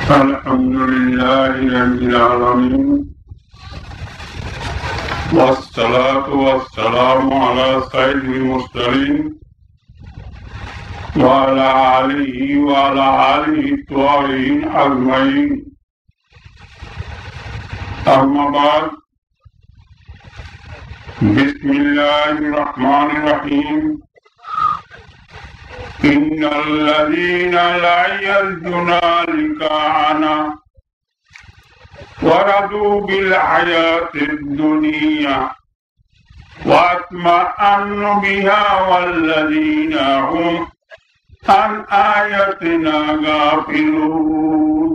الحمد لله رب العالمين والصلاة والسلام على سيد المرسلين وعلى آله الطاهرين أجمعين. أما بعد، بسم الله الرحمن الرحيم. إن الذين لا يرجون لقاءنا ورضوا بالحياة الدنيا واطمأنوا بها والذين هم عن آياتنا غافلون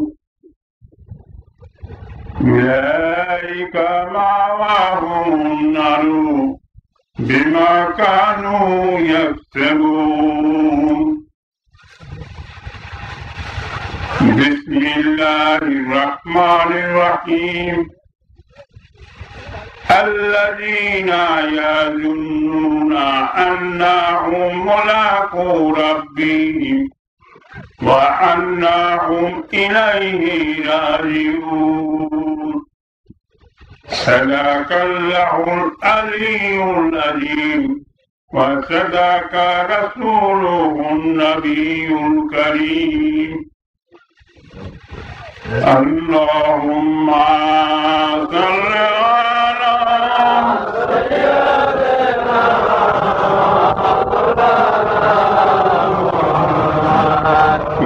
أولئك مأواهم النار بما كانوا يكسبون. بسم الله الرحمن الرحيم. الذين يظنون أنهم ملاقو ربهم وأنهم إليه راجعون. صدق الله العلي العظيم وصدق رسوله النبي الكريم. اللهم صل على سيدنا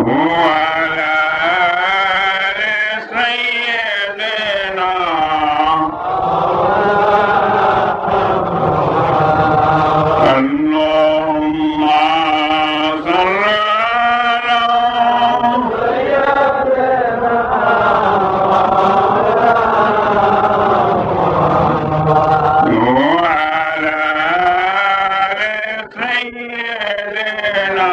وعلى آل سيدنا. اللهم صل على وعلى آل سيدنا.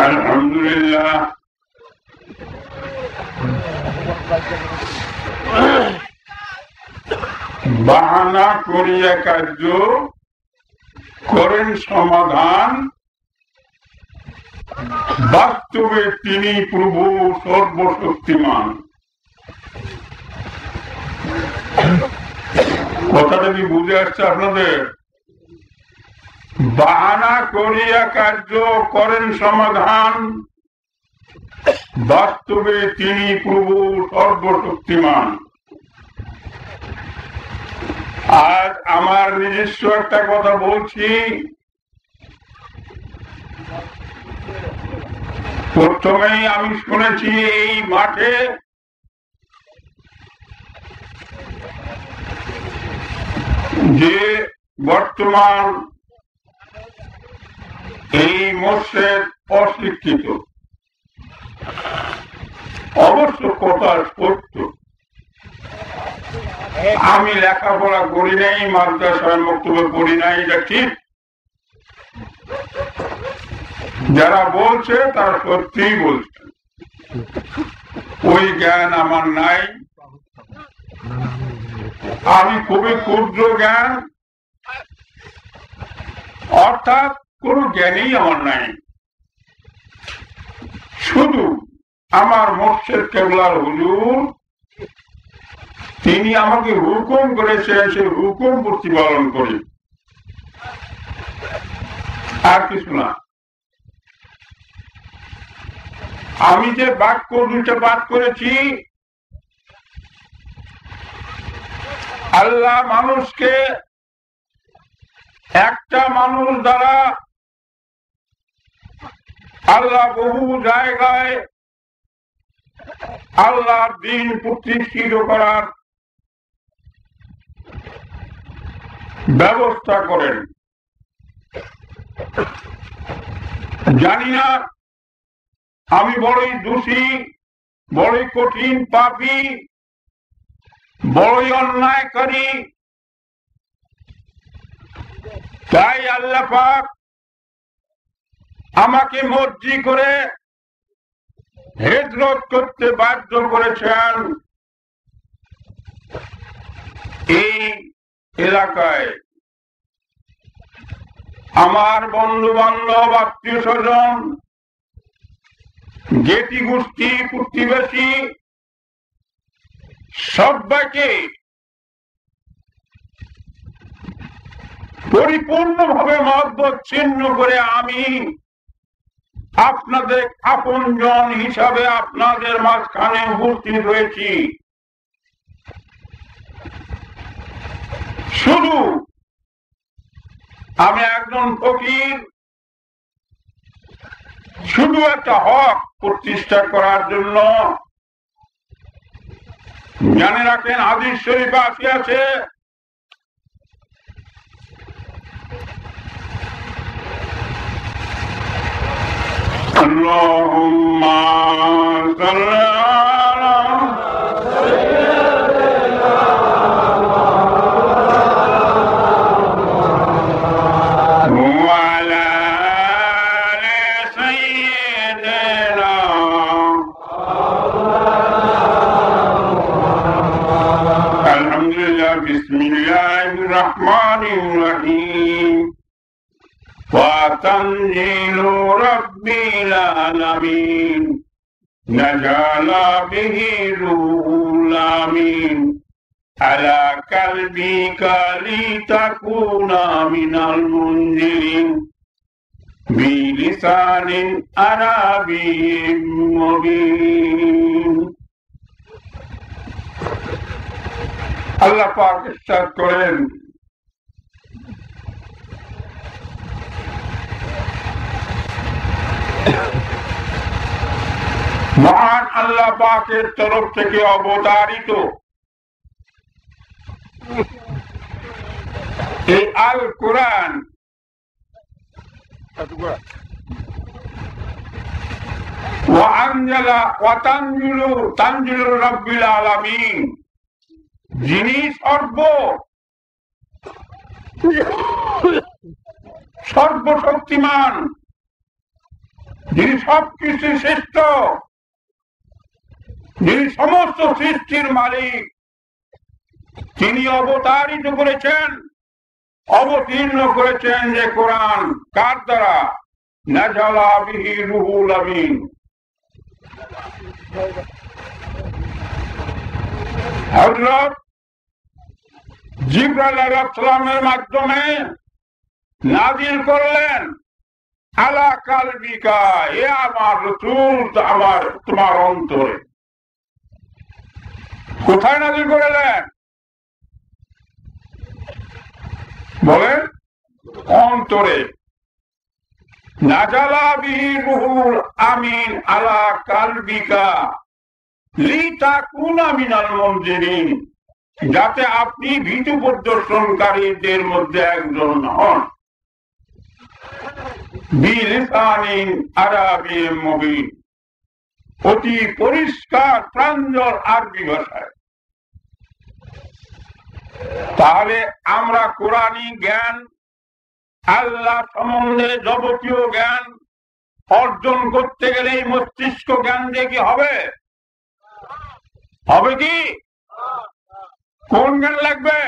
الحمد لله. বাহানা করিয়া কার্য করেন সমাধান, বাস্তবে তিনি প্রভু সর্বশক্তিমান। কথাটা কি বুঝে আসছে আপনাদের? বাহানা করিয়া কার্য করেন সমাধান, বাস্তবে তিনি প্রভু সর্বশক্তিমান। আজ আমার নিজস্ব একটা কথা বলছি। প্রথমেই আমি শুনেছি এই মাঠে যে বর্তমান এই মসজিদ অশিক্ষিত, অবশ্য কথা সত্য। আমি লেখাপড়া করি নাই, মাদ্রাসার বক্তব্য পড়ি নাই, এটা ঠিক। যারা বলছে তারা সত্যিই বলছে, ওই জ্ঞান আমার নাই। আমি খুবই ক্ষুদ্র জ্ঞান, অর্থাৎ কোনো জ্ঞানই আমার নাই। শুধু আমার মুর্শিদ কেবলার হুজুর তিনি আমাকে হুকুম করেছেন, সে হুকুম প্রতিপালন করি, আর কিছু না। আমি যে বাক্য দুইটা পাঠ করেছি, আল্লাহ মানুষকে একটা মানুষ দ্বারা আল্লাহ বহু জায়গায় আল্লাহর দ্বীন প্রতিষ্ঠিত করার ব্যবস্থা করেন। জানি না আমি বড়ই দোষী, বড়ই কঠিন পাপী, বড়ই অন্যায়কারী। তাই আল্লাহ পাক আমাকে মর্জি করে হিজরত করতে বাধ্য করেছেন এই এলাকায়। আমার বন্ধু বান্ধব, আত্মীয় স্বজন, জ্ঞাতি গোষ্ঠী, প্রতিবেশী সবাইকে পরিপূর্ণভাবে মহব্বত চিহ্ন করে আমি আপনাদের আপনজন হিসাবে আপনাদের মাঝখানে উপস্থিত হয়েছি। শুধু আমি একজন ফকির, শুধু একটা হক প্রতিষ্ঠা করার জন্য। জানে রাখেন, হাদিস শরীফে আসিয়াছে, আল্লাহুম্মা সাল্লি আলা وتنزيل رب العالمين نزل به روح الأمين على قلبك لتكون من المنذرين بلسان عربي مبين। আল্লাহ পাক ইরশাদ করেন, মহান আল্লাহ পাকের তরফ থেকে অবতারিত এই আল কোরআন তানজিলুর রাব্বিল আলামিন, যিনি সর্বশক্তিমান, যিনি সবকিছু শ্রেষ্ঠ, যিনি সমস্ত সৃষ্টির মালিক, তিনি অবতারিত করেছেন, অবতীর্ণ করেছেন যে কোরআন। কার দ্বারা? নাযালা বিহি রূহুল আমিন। হযরত জিবরাইল আলাইহিস সালামের মাধ্যমে নাযিল করলেন আলা কালবিকা, এ আমার রাসূল, তোমার অন্তরে। কোথায় নাযিল করলেন? বলেন, অন্তরে। নাযালা বিহি রূহুল আমিন আলা কালবিকা লিতাকুনা মিনাল মুনজিরিন, যাতে আপনি ভীতু প্রদর্শনকারীদের মধ্যে একজন হন। বিলিসানিন আরাবিয়্যিন মুবিন, অতি পরিষ্কার প্রাঞ্জল আরবি ভাষায়। তাহলে আমরা কোরআনী জ্ঞান, আল্লাহ সম্বন্ধে যাবতীয় জ্ঞান অর্জন করতে গেলে এই মস্তিষ্ক জ্ঞান দিয়ে কি হবে? হবে কি? কোন জ্ঞান লাগবে?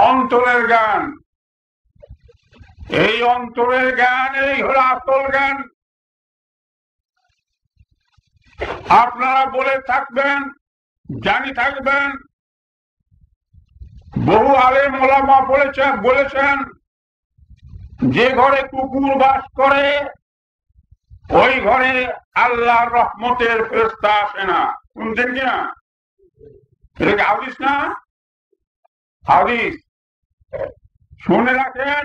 অন্তরের জ্ঞান। এই অন্তরের জ্ঞান, এই হলো আসল জ্ঞান। আপনারা বলে থাকবেন, জানি থাকবেন, বহু আলেম ওলামা বলেছেন যে ঘরে কুকুর বাস করে ওই ঘরে আল্লাহর রহমতের ফেরেশতা আসে না। শুনছেন কিনা? এটা কি হাদিস না? হাদিস। শুনে রাখেন,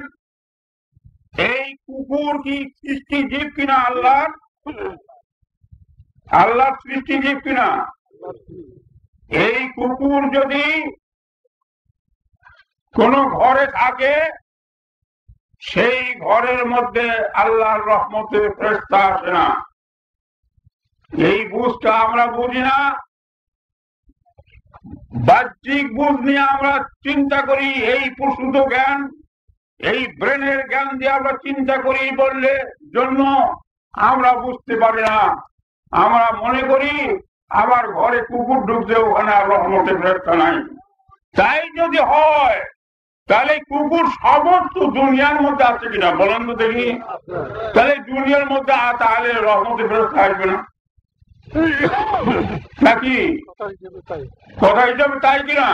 এই কুকুর কি সৃষ্টি জীব কিনা? আল্লাহর সৃষ্টি জীব কিনা? এই কুকুর যদি কোন ঘরে থাকে, সেই ঘরের মধ্যে আল্লাহর রহমতের ফেরেশতা আসে না। এই বুঝটা আমরা বুঝি না। বাহ্যিক বুঝ নিয়ে আমরা চিন্তা করি, এই প্রসূত জ্ঞান, এই ব্রেনের জ্ঞান দিয়ে আমরা চিন্তা করি বললে জন্য আমরা বুঝতে পারি না। আমরা মনে করি আমার ঘরে কুকুর ঢুকছে, ওখানে আর রহমতের ফেরেশতা নাই। তাই যদি হয় তাহলে কুকুর সমস্ত দুনিয়ার মধ্যে আছে কিনা বলেন তো দেখি? তাহলে দুনিয়ার মধ্যে তাহলে রহমতের ফেরত আসবে না নাকি? কথা হিসাবে তাই কিনা?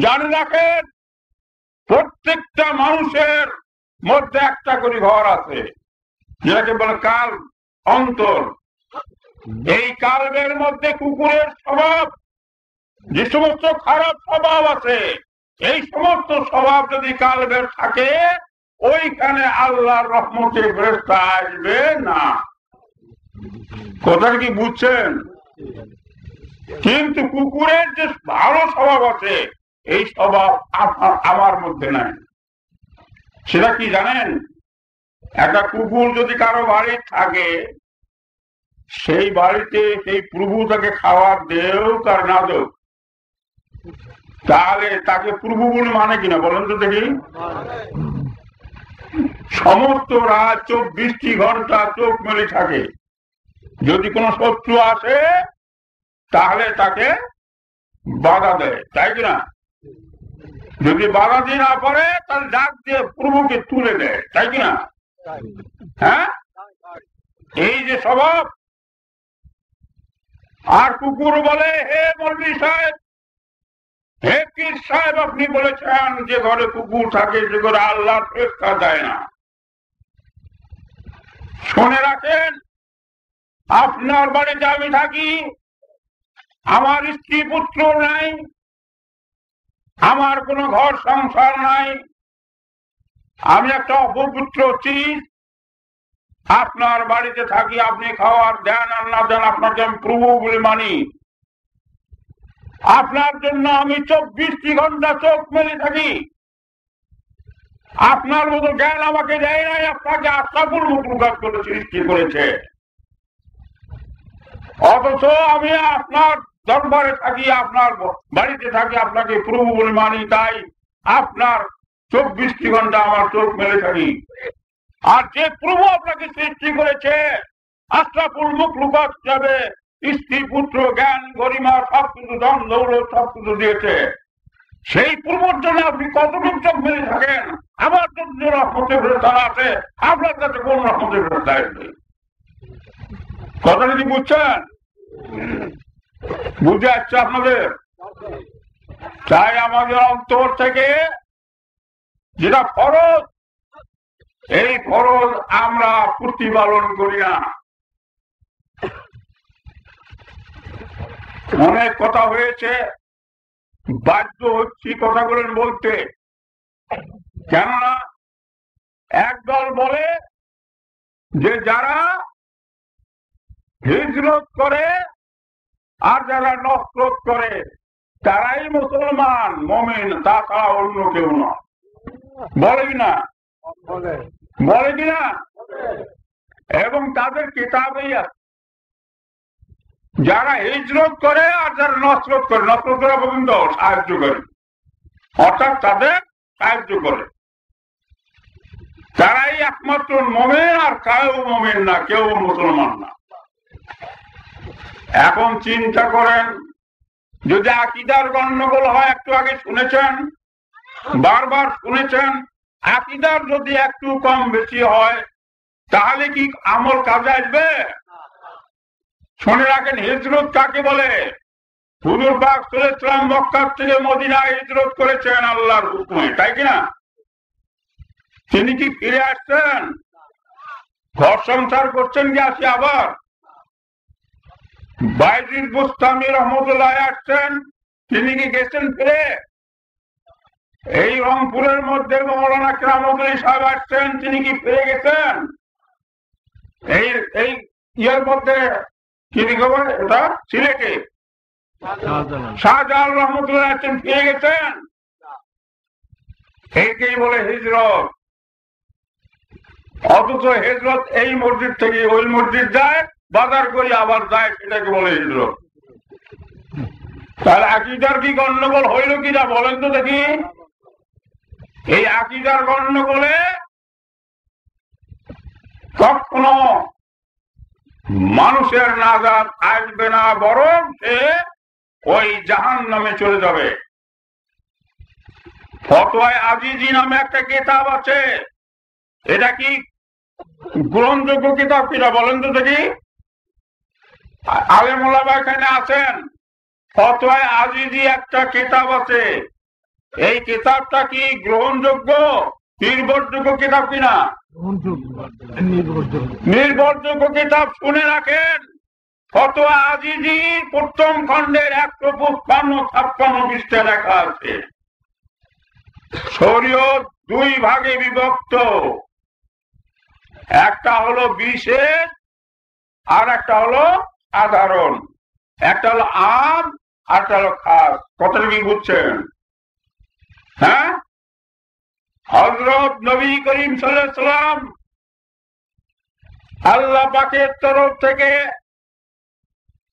জানে রাখেন, প্রত্যেকটা মানুষের মধ্যে একটা করে ঘর আছে, যেটাকে বলে কাল অন্তর। এই কালবের মধ্যে কুকুরের স্বভাব, যে সমস্ত খারাপ স্বভাব আছে, এই সমস্ত স্বভাব যদি কালবের থাকে, ওইখানে আল্লাহর রহমতের ফেরেশতা আসবে না। কথা কি বুঝছেন? কিন্তু কুকুরের যে ভালো স্বভাব আছে, এই স্বভাব আমার মধ্যে নাই। সেটা কি জানেন? একটা কুকুর যদি কারো বাড়ি থাকে, সেই বাড়িতে সেই প্রভু তাকে খাবার দেউক আর না দেউক, তাহলে তাকে প্রভু বলে মানে কিনা বলেন তো দেখি? সমস্ত রাত 24টি ঘন্টা চোখ মেলে থাকে। যদি কোনো শত্রু আসে তাহলে তাকে বাধা দেয়, তাই কিনা? যদি বাধা দিয়ে না পারে তাহলে ডাক দিয়ে প্রভুকে তুলে দেয়, তাই কিনা? হ্যাঁ, এই যে স্বভাব। আর কুকুর বলে, হে মৌলভী সাহেব, হে পীর সাহেব, আপনি বলেছেন যে ঘরে কুকুর থাকে যে ঘরে আল্লাহর ফেরেশতা যায় না। শুনে রাখেন, আপনার বাড়িতে আমি থাকি, আমার স্ত্রী পুত্র নাই, আমার কোনো ঘর সংসার নাই, আমি একটা অপবিত্র চিজ। আপনার বাড়িতে থাকি, আপনি খাওয়ার দেন আর না দেন, আপনাকে আমি প্রভু বলে মানি। আপনার জন্য আমি 24টি ঘন্টা চোখ মেলে থাকি। আপনার মতো জ্ঞান আমাকে দেয় নাই, আপনাকে আশরাফুল মাখলুকাত করে সৃষ্টি করেছে। অথচ আমি আপনার দরবারে থাকি, আপনার বাড়িতে থাকি, আপনাকে প্রভু বলে মানি, তাই আপনার 24টি ঘন্টা আমার চোখ মেলে থাকি। আর যে প্রভু আপনাকে সৃষ্টি করেছে, আশরাফুল মাখলুকাত হিসাবে স্ত্রী পুত্র জ্ঞান গরিমা সবকিছু ধন দৌলত সবকিছু দিয়েছে, সেই প্রভুর জন্য আপনি কতটুকু চোখ মেলে থাকেন? আমার জন্য রহমতের ফেরেশতা আছে, আপনার কাছে কোন রহমতের ফেরেশতা আসবে? কথাটা কি বুঝছেন? বুঝে আসছে আপনাদের? তাই আমাদের অন্তর থেকে যেটা ফরজ, এই ফরজ আমরা প্রতিপালন করি না। অনেক কথা হয়েছে, বাধ্য হচ্ছি কথাগুলো বলতে। কেননা একদল বলে যে যারা হিজরত করে আর যারা নফরত করে তারাই মুসলমান মুমিন, তাছাড়া অন্য কেউ না। বলে কিনা? বলে কিনা? এবং তাদের কিতাবেই আছে, যারা হিজরত করে আর যারা নসরত করে, নসরত করা পর্যন্ত সাহায্য করে, অর্থাৎ তাদের সাহায্য করে, তারাই একমাত্র মুমিন, আর কেউ মুমিন না, কেউ মুসলমান না। এখন চিন্তা করেন, যদি আকীদার গন্ডগোল হয়, একটু আগে শুনেছেন, বারবার শুনেছেন, আকীদার যদি একটু কম বেশি হয় তাহলে কি আমল কাজে আসবে? শুনে রাখেন, হিজরত কাকে বলে? হুজুর পাক সাল্লাল্লাহু আলাইহি ওয়াসাল্লাম মক্কা থেকে মদিনায় হিজরত করেছেন আল্লাহর হুকুমে, তাই কিনা? তিনি কি ফিরে আসছেন? ঘর সংসার করছেন কি আসি আবার? বাইজিদ বুস্তামি রহমতুল্লাহ আসছেন, তিনি কি গেছেন ফিরে? এই রংপুরের মধ্যে মৌলানা কেরামতুল্লাহ সাহেব আসছেন, তিনি কি ফিরে গেছেন? এই ইয়ের মধ্যে কি খবর, এটা সিলেটে শাহজালাল রহমতুল্লাহ আসছেন, ফিরে গেছেন? এইকেই বলে হিজরত। অথচ হিজরত এই মসজিদ থেকে ওই মসজিদ যায়, বাজার করে আবার যায়, সেটাকে বলে হিজরত। তাহলে আকীদার কি গন্ডগোল হইল কিনা বলেন তো দেখি? এই আকীদার গন্ডগোলে কখনো মানুষের নাজাত আসবে না, বরং সে ওই জাহান্নামে চলে যাবে। ফতোয়ায়ে আজিজি নামে একটা কিতাব আছে। এটা কি গ্রহণযোগ্য কিতাব কিনা বলেন তো দেখি? আলেম ওলামা এখানে আছেন। ফতোয়ায়ে আজিজি একটা কিতাব আছে। এই কিতাবটা কি গ্রহণযোগ্য নির্ভরযোগ্য কিতাব কিনা? নির্ভরযোগ্য কিতাব। শুনে রাখেন, ফতোয়া আজিজি প্রথম খণ্ডের 155-56 পৃষ্ঠা লেখা আছে শরীয়ত দুই ভাগে বিভক্ত, একটা হলো বিশেষ আর একটা হলো সাধারণ, একটা হলো আম আর একটা হলো খাস। কথাটা কি বুঝছেন? হ্যাঁ, হযরত নবী করিম সাল্লাল্লাহু আলাইহি ওয়াসাল্লাম আল্লাহ পাকের তরফ থেকে,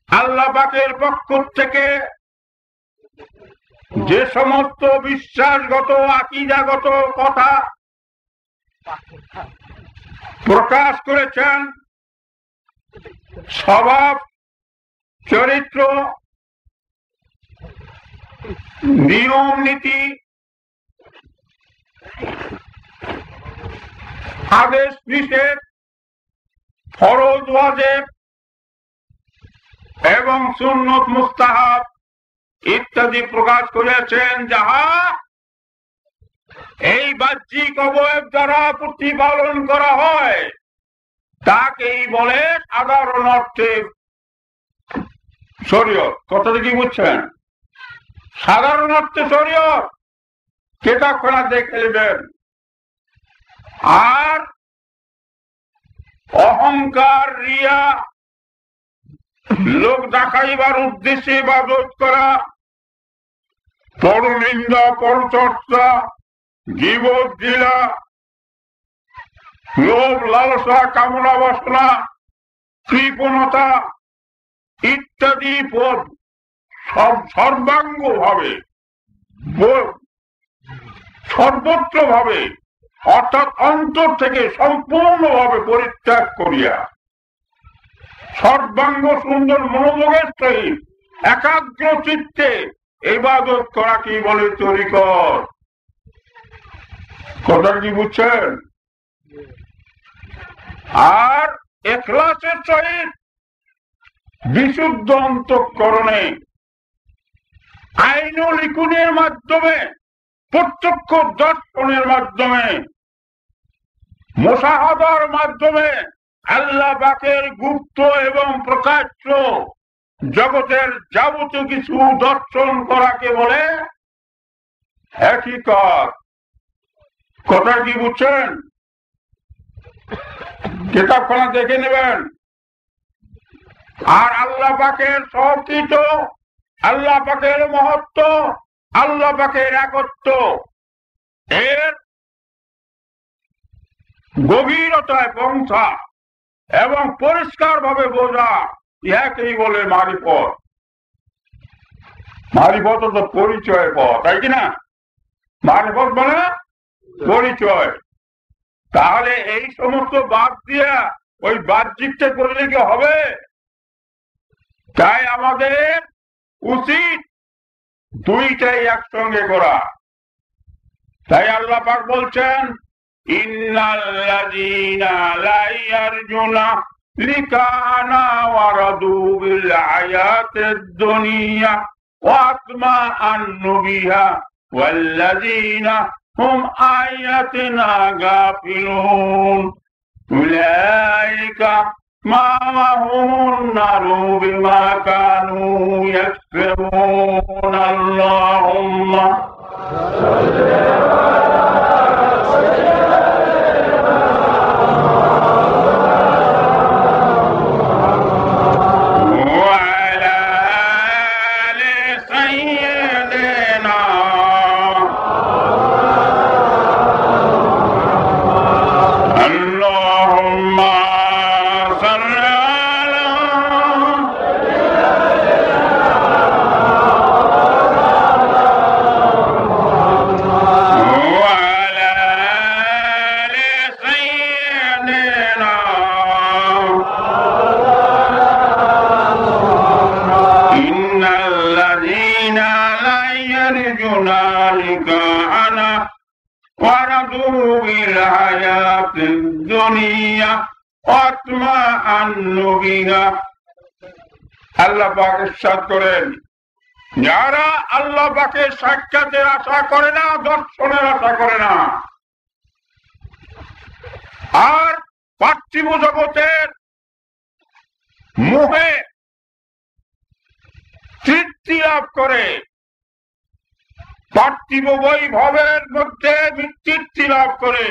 আল্লাহ পাকের পক্ষ থেকে যে সমস্ত বিশ্বাসগত আকীদাগত কথা প্রকাশ করেছেন, স্বভাব চরিত্র নিয়ম নীতি আদেশ নিষেধ ফরজ ওয়াজিব এবং সুন্নত মুস্তাহাব ইত্যাদি প্রকাশ করেছেন, যাহা এই বাহ্যিক অবয়ব দ্বারা প্রতিপালন করা হয় তাকেই বলে সাধারণ অর্থে শরীয়ত। কথাটা কি বুঝছেন? সাধারণ অর্থে শরীয়ত কিতাবখানা দেখে নেবেন। আর অহংকার, রিয়া, লোক দেখাইবার উদ্দেশ্যে ইবাদত করা, পরনিন্দা, পরচর্চা, গীবত, গিলা, লোভ, লালসা, কামনা বাসনা, কৃপণতা ইত্যাদি সর্বাঙ্গ ভাবে, সর্বত্র ভাবে, অর্থাৎ অন্তর থেকে সম্পূর্ণভাবে পরিত্যাগ করিয়া সর্বাঙ্গ সুন্দর মনোযোগের সহিত একাগ্র চিত্তে ইবাদত করা কি বলে তরিকত। কথা কি বুঝছেন? আর ইখলাসের সহিত বিশুদ্ধ অন্তঃকরণে আইনুল ইকুনের মাধ্যমে, প্রত্যক্ষ দর্শনের মাধ্যমে, মুশাহাদার মাধ্যমে আল্লাহ পাকের গুপ্ত এবং প্রকাশ্য জগতের যাবতীয় কিছু দর্শন করাকে বলে হাকিকত। কথা কি বুঝছেন? কিতাবখানা দেখে নেবেন। আর আল্লাহ পাকের সবকিছ, আল্লাহ পাকের মহত্ব, আল্লাহ পাকের একত্ব এর গভীরতায় পৌঁছা এবং পরিষ্কার ভাবে বোঝা, ইহাকেই বলে মারিফত। মারিফত তো পরিচয় পথ, তাই কিনা? মারিফত মানে পরিচয়। তাহলে এই সমস্ত বাদ দিয়া ওই বাহ্যিকটা করলে কি হবে? তাই আমাদের উচিত দুইটাই একসঙ্গে করা। তাই আল্লাহ পাক বলছেন, ইন্নাল্লাযীনা লা ইয়ারজুনা লিকানা ওয়ারাদু বিল হায়াতিদ দুনিয়া ওয়া আতমাআন্নু বিহা ওয়াল্লাযীনা হুম আয়াতিনা গাফিলুন উলাইকা মা'ওয়াহুমুন নারু বিমা কানু ইয়াকসিবুন। আল্লাহুম্মা হুনালিকা আনা ওয়া রাদু বিল হায়াতিদ দুনিয়া ওয়াতমাআন্নু বিহা। আল্লাহ পাক ইরশাদ করেন, যারা আল্লাহ পাকের সাক্ষাতের আশা করে না, দর্শনের আশা করে না, আর পার্থিব জগতের মোহে তৃপ্তি লাভ করে, পার্থিব বৈভবের মধ্যে তৃপ্তি লাভ করে,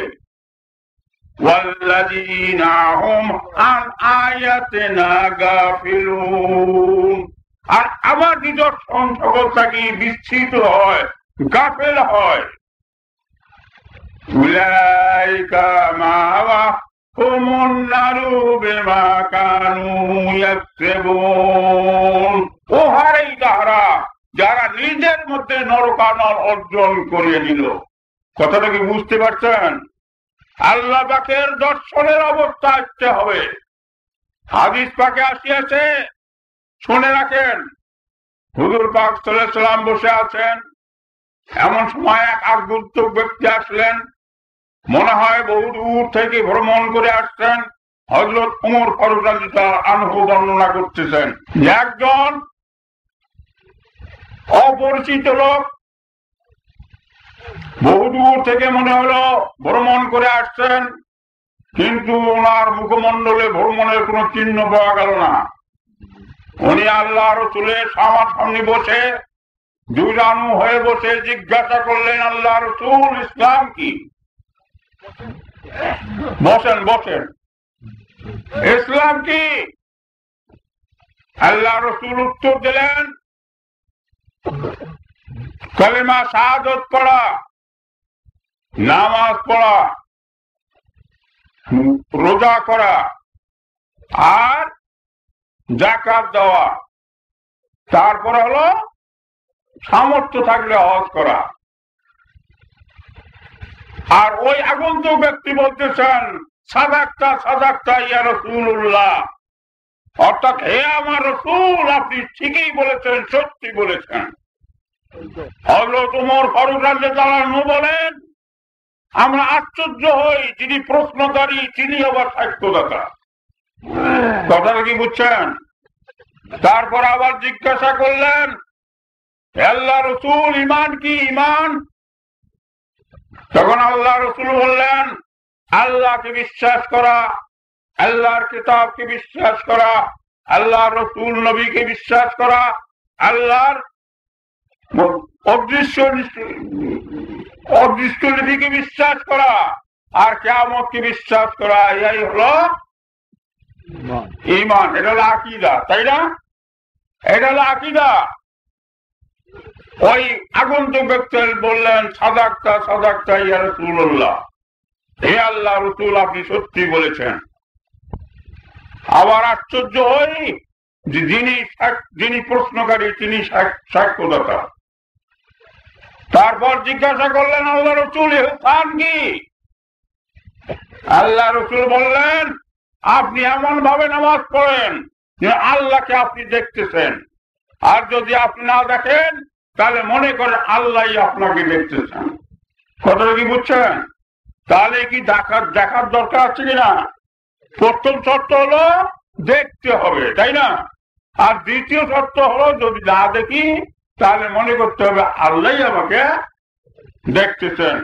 ওয়াল্লাযীনা হুম আন আয়াতিনা গাফিলুন, আর আমার নিদর্শন সকল থেকে বিচ্ছিন্ন হয়, গাফেল হয়, উলাইকা মাওয়াহুমুন নারু বিমা কানু ইয়াকসিবুন। ওহারাই তাহারা যারা নিজের মধ্যে নরকানল অর্জন করে নিল। কথাটা কি বুঝতে পারছেন? আল্লাহ পাকের দর্শনের অবস্থা আসতে হবে। হাদিস পাকে আসিয়াছে, শুনে রাখেন। হুজুর পাক সাল্লাল্লাহু আলাইহি ওয়াসাল্লাম বসে আছেন, এমন সময় এক আগন্তুক ব্যক্তি আসলেন, মনে হয় বহু দূর থেকে ভ্রমণ করে আসছেন। হযরত ওমর ফারুক রাদিয়াল্লাহু আনহু বর্ণনা করতেছেন যে একজন অপরিচিত লোক বহু দূর থেকে মনে হলো ভ্রমণ করে আসছেন, কিন্তু ওনার মুখমণ্ডলে ভ্রমণের কোন চিহ্ন পাওয়া গেল না। উনি আল্লাহ রাসূলের সামনে বসে দুরানু হয়ে বসে জিজ্ঞাসা করলেন, আল্লাহ রাসূল, ইসলাম কি? বসেন বসেন, ইসলাম কি? আল্লাহ রাসূল উত্তর দিলেন, কালিমা শাহাদাত পড়া, নামাজ পড়া, রোজা করা, আর যাকাত দেওয়া, তারপরে হলো সামর্থ্য থাকলে হজ করা। আর ওই আগন্তুক ব্যক্তি বলতেছেন, সাদাক্তা সাদাক্তা ইয়া রাসূলুল্লাহ, অর্থাৎ হে আমার রাসূল, আপনি ঠিকই বলেছেন, সত্যি বলেছেন। হযরত ওমর ফারুক রাদিয়াল্লাহু আনহু বলেন, আমরা আশ্চর্য হই, যিনি প্রশ্নকারী তিনি আবার সাক্ষ্যদাতা। কথাটা কি বুঝছেন? তারপর আবার জিজ্ঞাসা করলেন, আল্লাহ রাসূল, ঈমান কি? ঈমান? তখন আল্লাহ রাসূল বললেন, আল্লাহকে বিশ্বাস করা, আল্লাহর কিতাবকে বিশ্বাস করা, আল্লাহ রাসূল নবীকে বিশ্বাস করা, আল্লাহর অদৃষ্ট লিপিকে বিশ্বাস করা, আর কিয়ামতকে বিশ্বাস করা। এই হলো ঈমান। এটা হলো আকীদা, তাই না? এটা হলো আকীদা। ওই আগন্তুক ব্যক্তি বললেন, সাদাক্তা সাদাক্তা ইয়া রাসূলুল্লাহ, হে আল্লাহ রাসূল, আপনি সত্যি বলেছেন। আবার আশ্চর্য হই যে যিনি প্রশ্নকারী তিনি সাক্ষ্যদাতা। তারপর জিজ্ঞাসা করলেন, আল্লাহ রাসূল, ইহসান কি? আল্লাহ রাসূল বললেন, আপনি এমন ভাবে নামাজ পড়েন যে আল্লাহকে আপনি দেখতেছেন, আর যদি আপনি না দেখেন তাহলে মনে করেন আল্লাহই আপনাকে দেখতেছেন। কথাটা কি বুঝছেন? তাহলে কি দেখার দরকার আছে কিনা? প্রথম শর্ত হলো দেখতে হবে, তাই না? আর দ্বিতীয় শর্ত হলো যদি না দেখি তাহলে মনে করতে হবে আল্লাহই আমাকে দেখতেছেন।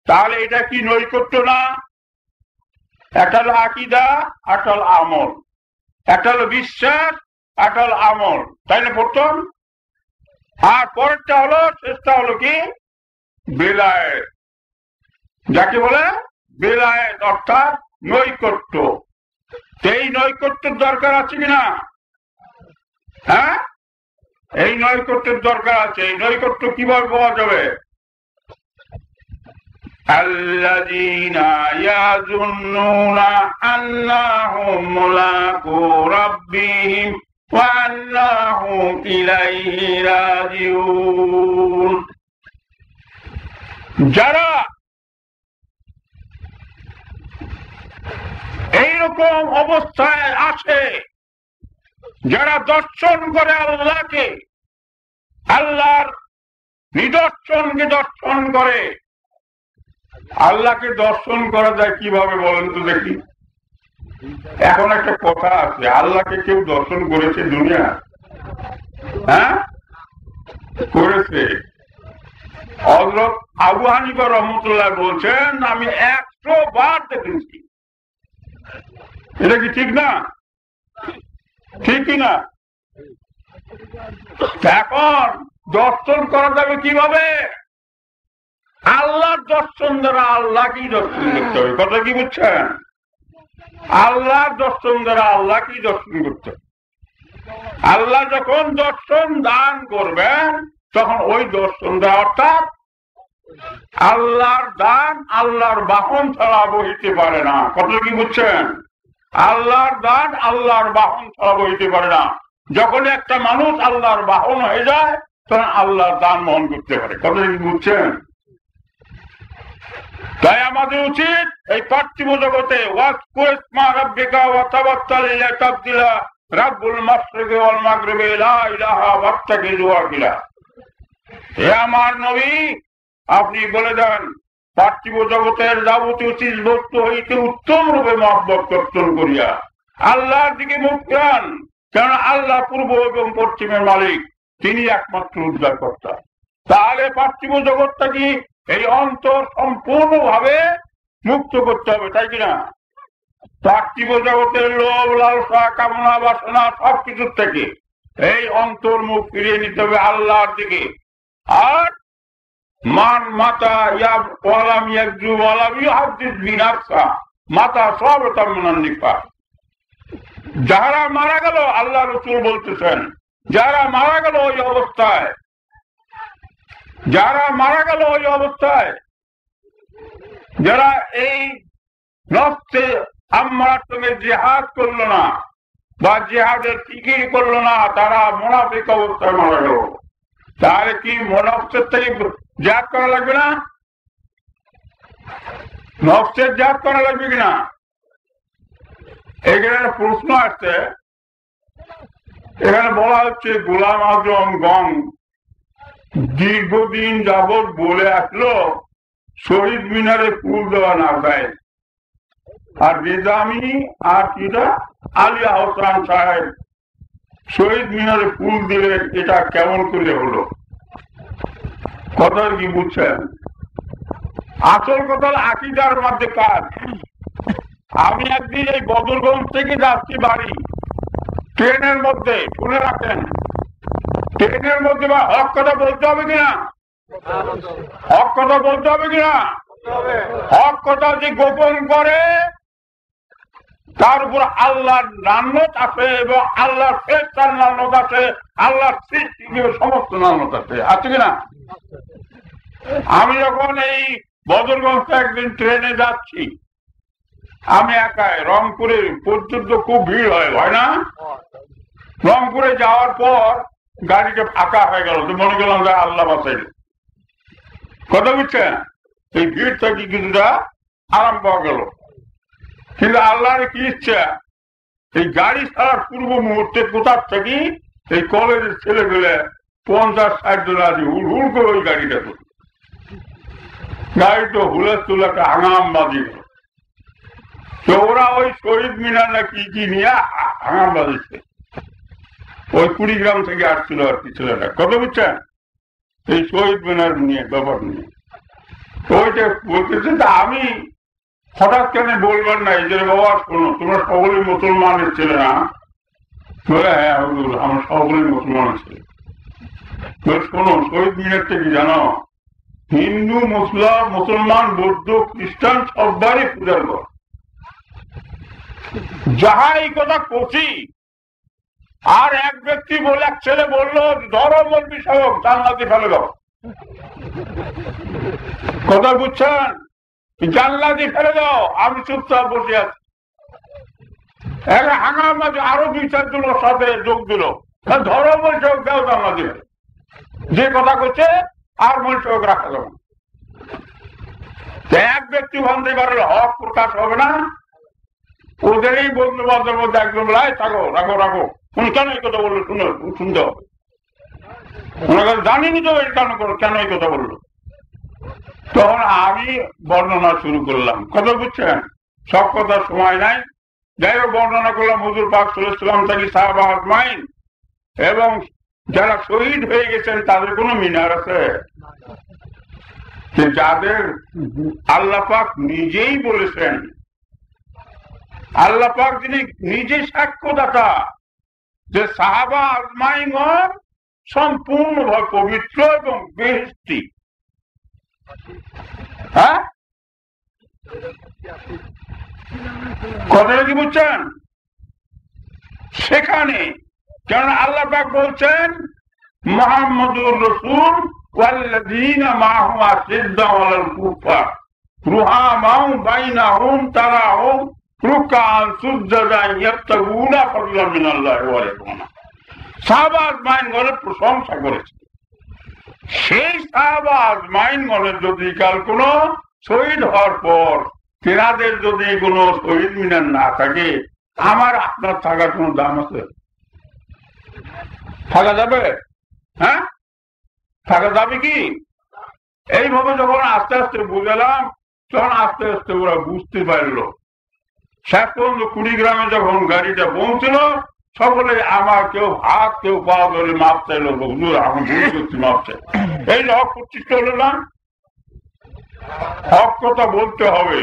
তাহলে এটা কি নৈকট্য না? একটা হলো আকীদা, একটা হলো আমল, একটা হলো বিশ্বাস, একটা হলো আমল, তাই না? প্রথম। আর পরেরটা হলো, শেষটা হলো কি? বেলায়েত, যাকে বলে বেলায়েত, অর্থাৎ নৈকট্য। এই নৈকট্যের দরকার আছে কিনা? হ্যাঁ, এই নৈকট্যের দরকার আছে। এই নৈকট্য কিভাবে পাওয়া যাবে? আল্লাযীনা ইয়াযুন্নুনা আন্নাহুম মুলাকু রাব্বিহিম ওয়া আন্নাহুম ইলাইহি রাজিউন। যারা এইরকম অবস্থায় আছে, যারা দর্শন করে আল্লাহকে, আল্লাহর নিদর্শনকে দর্শন করে। আল্লাহকে দর্শন করা যায় কিভাবে বলেন তো দেখি? এখন একটা কথা আছে, আল্লাহকে কেউ দর্শন করেছে দুনিয়া? হ্যাঁ, করেছে। হযরত আবু হানিফা রহমতুল্লাহ বলছেন, আমি 100 বার দেখেছি। এটা কি ঠিক না? ঠিকই না? এখন দর্শন করা যাবে কিভাবে? আল্লাহর দর্শন দ্বারা আল্লাহকেই দর্শন করতে হবে। কথা কি বুঝছেন? আল্লাহর দর্শন দ্বারা আল্লাহকেই দর্শন করতে হবে। আল্লাহ যখন দর্শন দান করবেন তখন ওই দর্শন দ্বারা, অর্থাৎ আল্লাহর দান আল্লাহর বাহন ছাড়া বহিতে পারে না। কথা কি বুঝছেন? আল্লাহর দান আল্লাহর বাহন ছাড়া বহিতে পারে না। যখন একটা মানুষ আল্লাহর বাহন হয়ে যায় তখন আল্লাহর দান বহন করতে পারে। কথা কি বুঝছেন? তাই আমাদের উচিত এই পার্থিব জগতে রাব্বুল মাশরিকি ওয়াল মাগরিবি লা ইলাহা ওয়াত্তাকিযু ওয়াকিলা। হে আমার নবী, আপনি বলে দেন পার্থিব জগতের যাবতীয় চিজ বস্তু হইতে উত্তম রূপে মহব্বত কর্তন করিয়া আল্লাহর দিকে মুখ ফেরান, কারণ আল্লাহ পূর্ব এবং পশ্চিমের মালিক, তিনি একমাত্র উদ্ধারকর্তা। তাহলে পার্থিব জগৎটা কি এই অন্তর সম্পূর্ণভাবে মুক্ত করতে হবে, তাই কিনা? পার্থিব জগতের লোভ লালসা কামনা বাসনা সবকিছুর থেকে এই অন্তর মুখ ফিরিয়ে নিতে হবে আল্লাহর দিকে। আর মান মাতা ওয়ালাম ইয়াকযু ওয়ালাম ইউহাদ্দিস বিনাফসা মাতা সবতাম মুনান্নিফা। যারা মারা গেল, আল্লাহ রাসূল বলতেছেন, যারা মারা গেল ওই অবস্থায়, যারা মারা গেল ওই অবস্থায়, যারা এই নফসে আম্মারার সঙ্গে জিহাদ করলো না বা জিহাদের ফিকির করলো না, তারা মুনাফিক অবস্থায় মারা গেল। তাহলে কি নফসের থেকে জিহাদ করা লাগবে না? নফসের জিহাদ করা লাগবে কিনা? এখানে প্রশ্ন আসছে, এখানে বলা হচ্ছে গোলাম আজম গং দীর্ঘদিন যাবৎ বলে আসলো শহীদ মিনারে ফুল দেওয়া না যায়, আর রেজামি আর কিটা আলী আহসান সাহেব শহীদ মিনারে ফুল দিলে এটা কেমন করে হলো? কথা কি বুঝছেন? আসল কথা আকীদার মধ্যে কাজ। আমি একদিন এই বদরগঞ্জ থেকে যাচ্ছি বাড়ি, ট্রেনের মধ্যে, শুনে রাখেন, ট্রেনের মধ্যে বা হক কথা বলতে হবে কিনা? হক কথা বলতে হবে কিনা? হক কথা যে গোপন করে তার উপর আল্লাহর লানত আছে এবং আল্লাহর ফেরেশতার লানত আছে, আল্লাহর সৃষ্টির সমস্ত লানত আছে, আছে কিনা? আমি যখন এই বদরগঞ্জ একদিন ট্রেনে যাচ্ছি, আমি একাই, রংপুরে পর্যন্ত খুব ভিড় হয় না? রংপুরে যাওয়ার পর গাড়িটা ফাঁকা হয়ে গেল, তো মনে করলাম যে আল্লাহ বাঁচাইল। কথা বুঝছেন? এই ভিড় থেকে কিছুটা আরাম পাওয়া গেল। কিন্তু আল্লাহর কি ইচ্ছা, এই গাড়ি ছাড়ার পূর্ব মুহূর্তে কোথার থেকে এই কলেজের ছেলেগুলো 50-60 জন আছে, হুল করে ওই গাড়িটা তো গাড়ি তো হুলের তুলাকে হাঙাম বাজিয়ে, তো ওরা ওই শহীদ মিনার না কি কি নিয়ে হাঙাম বাজিয়েছে। ওই কুড়িগ্রাম থেকে আসছিল আর কি ছেলেরা। কথা বুঝছেন? এই শহীদ মিনার নিয়ে ব্যাপার নিয়ে ওইটা বলতেছে। আমি হঠাৎ কেন বলবেন না যে বাবা শোনো, তোমরা সকলেই মুসলমানের ছেলে না? বলে হ্যাঁ আমরা সকলেই মুসলমানের ছেলে। শোনো, শহীদ মিনারটা কি জানো? হিন্দু মুসলমান বৌদ্ধ খ্রিস্টান সবারই পূজার ঘর। যাহা এই কথা করছি, আর এক ব্যক্তি বলে, এক ছেলে বললো ধরো বলবি সব জান্নাতে ফেলে দাও। কথা বুঝছেন? জান্নাতে ফেলে দাও। আমি চুপচাপ বসে আছি, একটা হাঙ্গাম মাঝে আরো 2-4 জনের সাথে যোগ দিল, ধরো বলছে দাও জান্নাতে। যে কথা করছে আর বলছে রাখা যাবে। এক ব্যক্তি ভাবতে পারলে হক প্রকাশ হবে না, ওদেরই বন্ধু বান্ধবের মধ্যে একজন লাই থাকো রাখো রাখো, কেন এই কথা বললো শুনতে হবে। ওনাকে জানিনি তো এর কারণ কেন এই কথা বললো। তখন আমি বর্ণনা শুরু করলাম, কথা বুঝছেন, সব কথা সময় নাই, যাই হোক বর্ণনা করলাম হুজুর পাক সাল্লাল্লাহু আলাইহি ওয়াসাল্লাম থেকে সাহাবা আজমাইন এবং যারা শহীদ হয়ে গেছেন তাদের কোনো মিনার আছে? যাদের আল্লাহ পাক নিজেই বলেছেন, আল্লাহ পাক যিনি নিজে সাক্ষ্যদাতা যে সাহাবা আজমাইনগণ সম্পূর্ণভাবে পবিত্র এবং বেহেশতি। হ্যাঁ, কথাটা কি বুঝছেন? সেখানে কারণ আল্লাহ পাক বলছেন মুহাম্মাদুর রাসূল ওয়াল্লাযীনা মাআহু আশিদ্দাউ আলাল কুফার রুহামাউ বাইনাহুম তারাহুম রুকআন সুজদান ইয়াবতাগুনা ফাদলান মিনাল্লাহি ওয়া রিদওয়ানা। সাহাবা আজমাইনগণের প্রশংসা করেছে। সেই সাহাবা আজমাইনগণের যদি কাল কোন শহীদ হওয়ার পর তেনাদের যদি কোনো শহীদ মিনার না থাকে, আমার আপনার থাকার কোনো দাম আছে? থাকা যাবে? হ্যাঁ, থাকা যাবে কি? এইভাবে যখন আস্তে আস্তে বুঝলাম তখন আস্তে আস্তে ওরা বুঝতে পারলো। শেষ পর্যন্ত কুড়িগ্রামে যখন গাড়িটা পৌঁছল, সকলে আমার কেউ হাত কেউ পা ধরে মাপ চাইলো, হুজুর আমি ভুল করছি, মাপ চাই। এই হক প্রতিষ্ঠা হলো না? হক কথা বলতে হবে,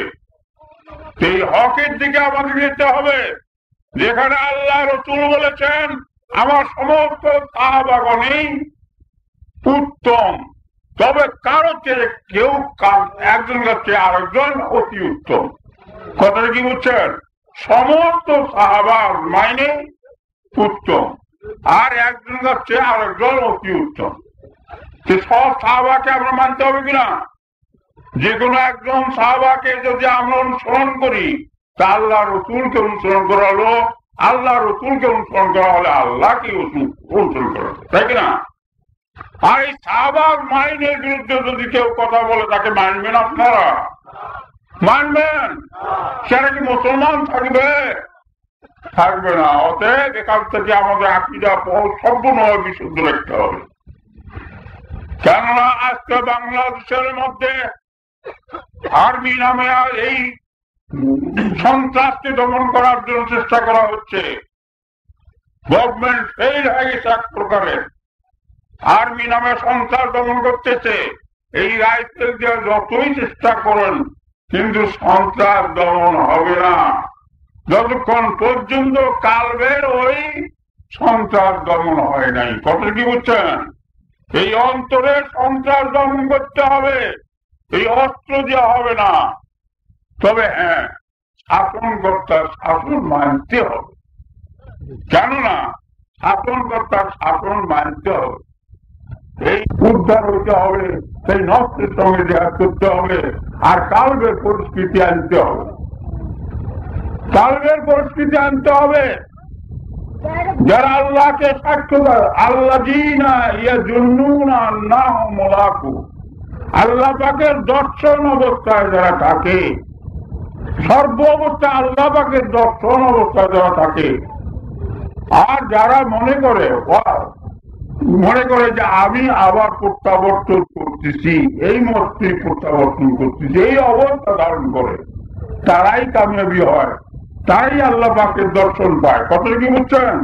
এই হকের দিকে আমাদের যেতে হবে। যেখানে আল্লাহ রাসূল বলেছেন আমার সমস্ত সাহাবাগণই উত্তম, তবে কারো চেয়ে কেউ একজনের চেয়ে আরেকজন অতি উত্তম। কথাটা কি বুঝছেন? সমস্ত সাহাবার মাইনে উত্তম, আর একজনের চেয়ে আরেকজন অতি উত্তম। সব সাহাবাকে আমরা মানতে হবে কিনা? যে কোনো একজন সাহাবাকে যদি আমরা অনুসরণ করি তা আল্লাহ রসুলকে অনুসরণ করা হলো, আল্লাহ রসুলকে অনুসরণ করা হলে আল্লাহকে অনুসরণ করা হলো, তাই কিনা? আর এই সাহাবার মাইনের বিরুদ্ধে যদি কেউ কথা বলে তাকে মানবেন? আপনারা মানবেন? সেটা কি মুসলমান থাকবে? থাকবে না। অতএব এখান থেকে আমাদের আকীদা সম্পূর্ণভাবে বিশুদ্ধ রাখতে হবে। কেননা আজকে বাংলাদেশের মধ্যে আর্মি নামে এই সন্ত্রাসকে দমন করার জন্য চেষ্টা করা হচ্ছে। গভর্নমেন্ট ফেল হয়ে গেছে এক প্রকারের, আর্মি নামে সন্ত্রাস দমন করতেছে। এই রাইফেল দিয়ে যতই চেষ্টা করেন কিন্তু সন্ত্রাস দমন হবে না যতক্ষণ পর্যন্ত কালবের ওই সন্ত্রাস দমন হয় নাই। কথা কি বুঝছেন? এই অন্তরে সন্ত্রাস দমন করতে হবে, এই অস্ত্র দেওয়া হবে না। তবে হ্যাঁ, শাসনকর্তার শাসন মানতে হবে, কেননা শাসনকর্তার শাসন মানতে হবে। এই উদ্ধার হইতে হবে, সেই নষ্টের সঙ্গে দেয়া করতে হবে, আর কালবের পরিস্থিতি আনতে হবে, কালবের পরিস্থিতি আনতে হবে। যারা আল্লাহকে সাক্ষ্য দেয়, আল্লাযীনা ইয়াজুন্নুনা আন্নাহুম মুলাকু, আল্লাহ পাকের দর্শন অবস্থায় যারা থাকে, সর্ব অবস্থায় আল্লাহ পাকের দর্শন অবস্থায় যারা থাকে, আর যারা মনে করে যে আমি আবার প্রত্যাবর্তন করতেছি, এই মস্তি প্রত্যাবর্তন করতেছি, এই অবস্থা ধারণ করে, তারাই কামিয়াবি হয়, তাই আল্লাহ পাকের দর্শন পায়। কত কি বুঝছেন?